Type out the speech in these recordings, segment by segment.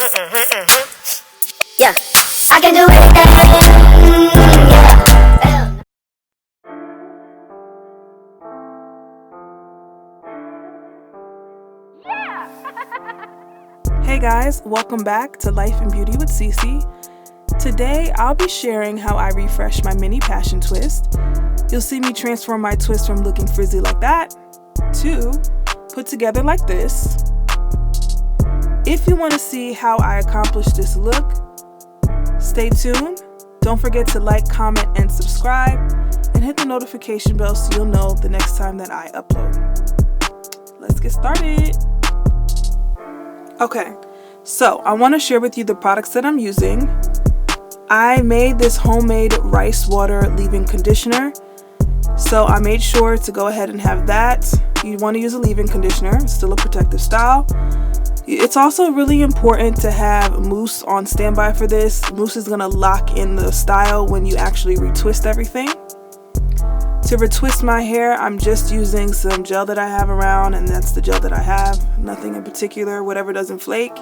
Yeah, I can do anything. Yeah. Hey guys, welcome back to Life and Beauty with Cece. Today I'll be sharing how I refresh my mini passion twist. You'll see me transform my twist from looking frizzy like that to put together like this. If you want to see how I accomplish this look, stay tuned. Don't forget to like, comment, and subscribe, and hit the notification bell so you'll know the next time that I upload. Let's get started. Okay, so I want to share with you the products that I'm using. I made this homemade rice water leave-in conditioner, so I made sure to go ahead and have that. You want to use a leave-in conditioner, it's still a protective style. It's also really important to have mousse on standby for this. Mousse is going to lock in the style when you actually retwist everything. To retwist my hair, I'm just using some gel that I have around, and that's the gel that I have. Nothing in particular, whatever doesn't flake.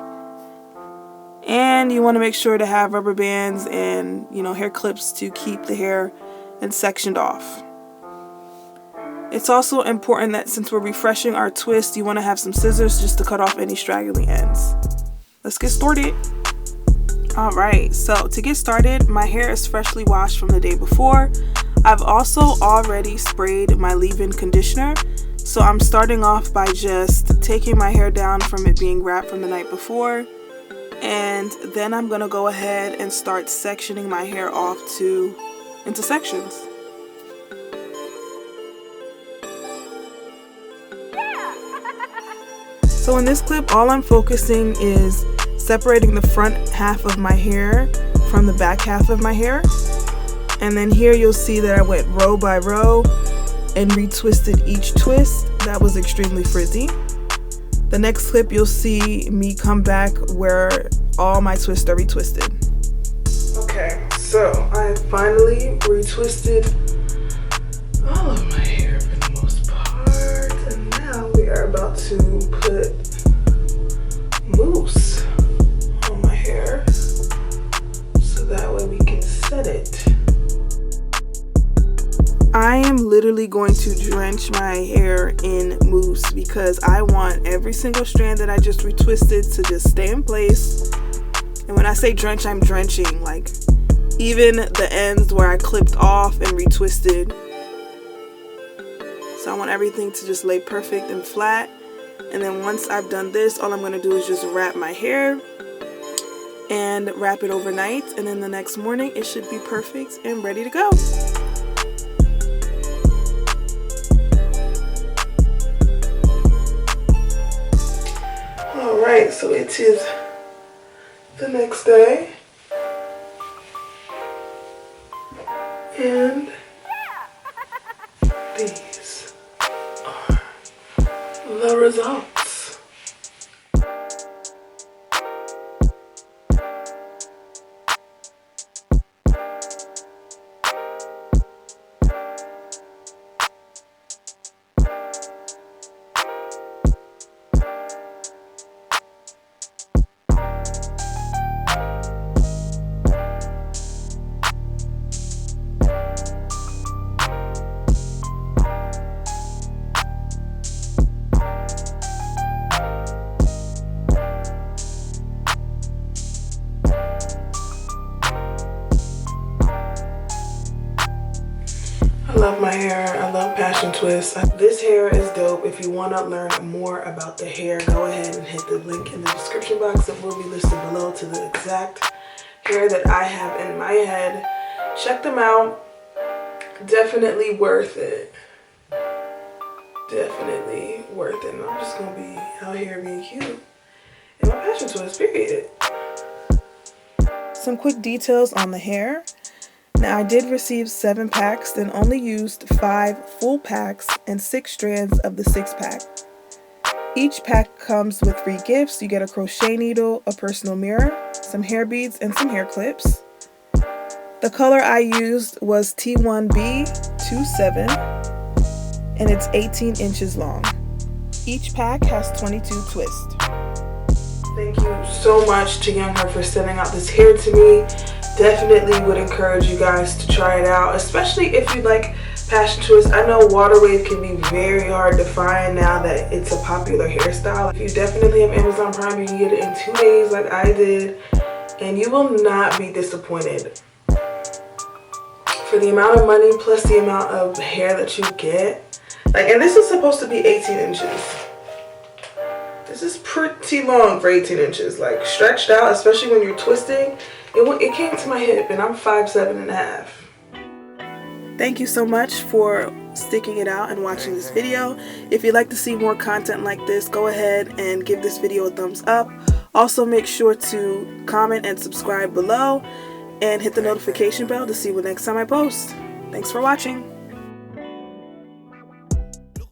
And you want to make sure to have rubber bands and, hair clips to keep the hair and sectioned off. It's also important that since we're refreshing our twist, you want to have some scissors just to cut off any straggly ends. Let's get started. Alright, so to get started, my hair is freshly washed from the day before. I've also already sprayed my leave-in conditioner, so I'm starting off by just taking my hair down from it being wrapped from the night before, and then I'm going to go ahead and start sectioning my hair off into sections. So in this clip, all I'm focusing is separating the front half of my hair from the back half of my hair. And then here you'll see that I went row by row and retwisted each twist. That was extremely frizzy. The next clip you'll see me come back where all my twists are retwisted. Okay, so I finally retwisted all of my hair for the most part. And now we are about to put mousse on my hair so that way we can set it. I am literally going to drench my hair in mousse because I want every single strand that I just retwisted to just stay in place. And when I say drench, I'm drenching, like even the ends where I clipped off and retwisted. So I want everything to just lay perfect and flat. And then once I've done this, all I'm going to do is just wrap my hair and wrap it overnight. And then the next morning, it should be perfect and ready to go. Alright, so it is the next day. And these are the results. I love my hair. I love passion twists. This hair is dope. If you want to learn more about the hair, go ahead and hit the link in the description box. It will be listed below to the exact hair that I have in my head. Check them out. Definitely worth it. Definitely worth it. And I'm just going to be out here being cute in my passion twist, period. Some quick details on the hair. Now I did receive 7 packs and only used 5 full packs and 6 strands of the 6-pack. Each pack comes with free gifts. You get a crochet needle, a personal mirror, some hair beads, and some hair clips. The color I used was T1B27 and it's 18 inches long. Each pack has 22 twists. Thank you so much to Youngther for sending out this hair to me. Definitely would encourage you guys to try it out, especially if you like passion twist. I know water wave can be very hard to find now that it's a popular hairstyle. If you definitely have Amazon Prime, you can get it in 2 days like I did, and you will not be disappointed. For the amount of money plus the amount of hair that you get, like, and this is supposed to be 18 inches. This is pretty long for 18 inches, like stretched out, especially when you're twisting. It came to my hip, and I'm 5'7.5". Thank you so much for sticking it out and watching this video. If you'd like to see more content like this, go ahead and give this video a thumbs up. Also, make sure to comment and subscribe below and hit the notification bell to see what next time I post. Thanks for watching.